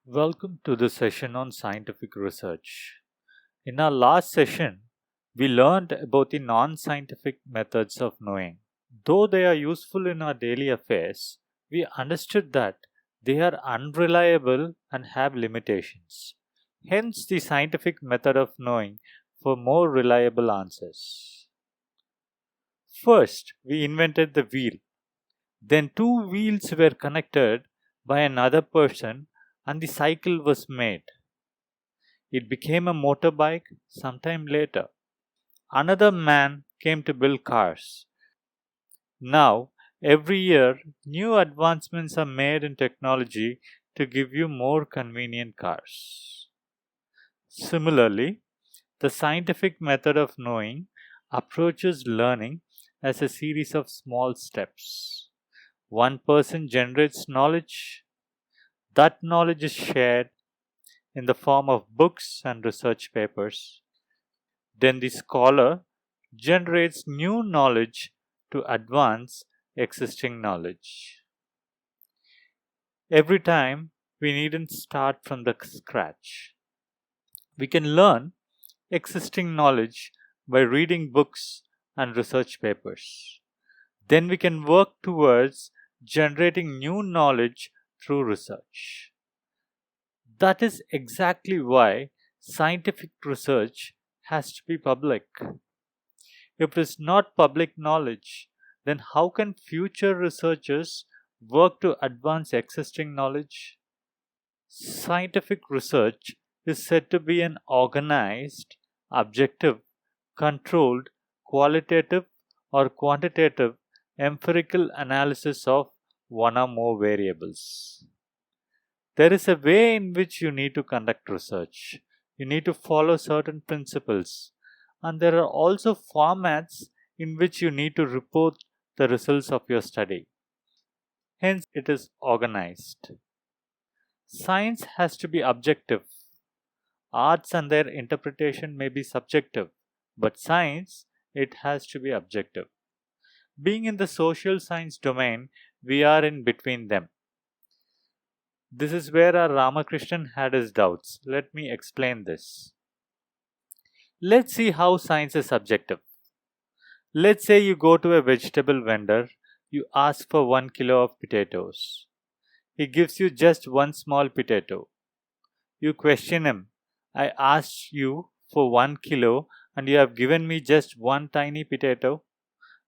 Welcome to the session on scientific research. In our last session, we learned about the non scientific methods of knowing. Though they are useful in our daily affairs, we understood that they are unreliable and have limitations. Hence, the scientific method of knowing for more reliable answers. First, we invented the wheel. Then, two wheels were connected by another person and the cycle was made. It became a motorbike sometime later. Another man came to build cars. Now, every year, new advancements are made in technology to give you more convenient cars. Similarly, the scientific method of knowing approaches learning as a series of small steps. One person generates knowledge, that knowledge is shared in the form of books and research papers. Then the scholar generates new knowledge to advance existing knowledge. Every time we needn't start from the scratch. We can learn existing knowledge by reading books and research papers. Then we can work towards generating new knowledge through research. That is exactly why scientific research has to be public. If it is not public knowledge, then how can future researchers work to advance existing knowledge? Scientific research is said to be an organized, objective, controlled, qualitative, or quantitative empirical analysis of one or more variables. There is a way in which you need to conduct research. You need to follow certain principles. And there are also formats in which you need to report the results of your study. Hence, it is organized. Science has to be objective. Arts and their interpretation may be subjective, but science, it has to be objective. Being in the social science domain, we are in between them. This is where our Ramakrishnan had his doubts. Let me explain this. Let's see how science is subjective. Let's say you go to a vegetable vendor, you ask for 1 kilo of potatoes. He gives you just one small potato. You question him, I asked you for 1 kilo and you have given me just one tiny potato.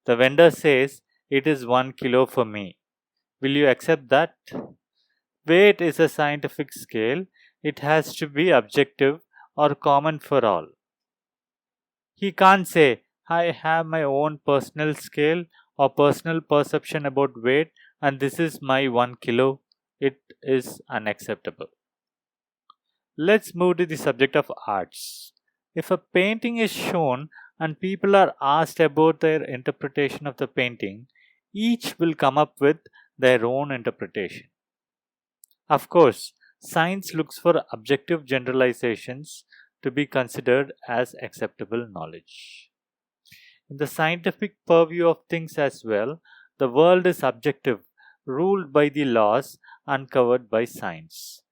The vendor says, it is 1 kilo for me. Will you accept that? Weight is a scientific scale. It has to be objective or common for all. He can't say, I have my own personal scale or personal perception about weight and this is my 1 kilo. It is unacceptable. Let's move to the subject of arts. If a painting is shown and people are asked about their interpretation of the painting, each will come up with their own interpretation. Of course, science looks for objective generalizations to be considered as acceptable knowledge. In the scientific purview of things as well, the world is objective, ruled by the laws uncovered by science.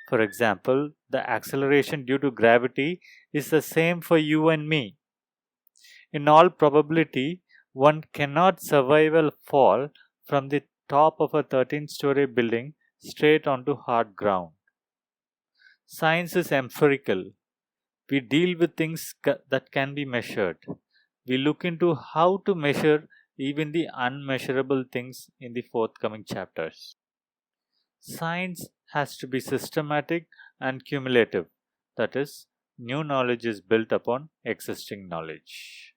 For example, the acceleration due to gravity is the same for you and me. In all probability, one cannot survive a fall from the top of a 13-story building straight onto hard ground. Science is empirical. We deal with things that can be measured. We look into how to measure even the unmeasurable things in the forthcoming chapters. Science has to be systematic and cumulative. That is, new knowledge is built upon existing knowledge.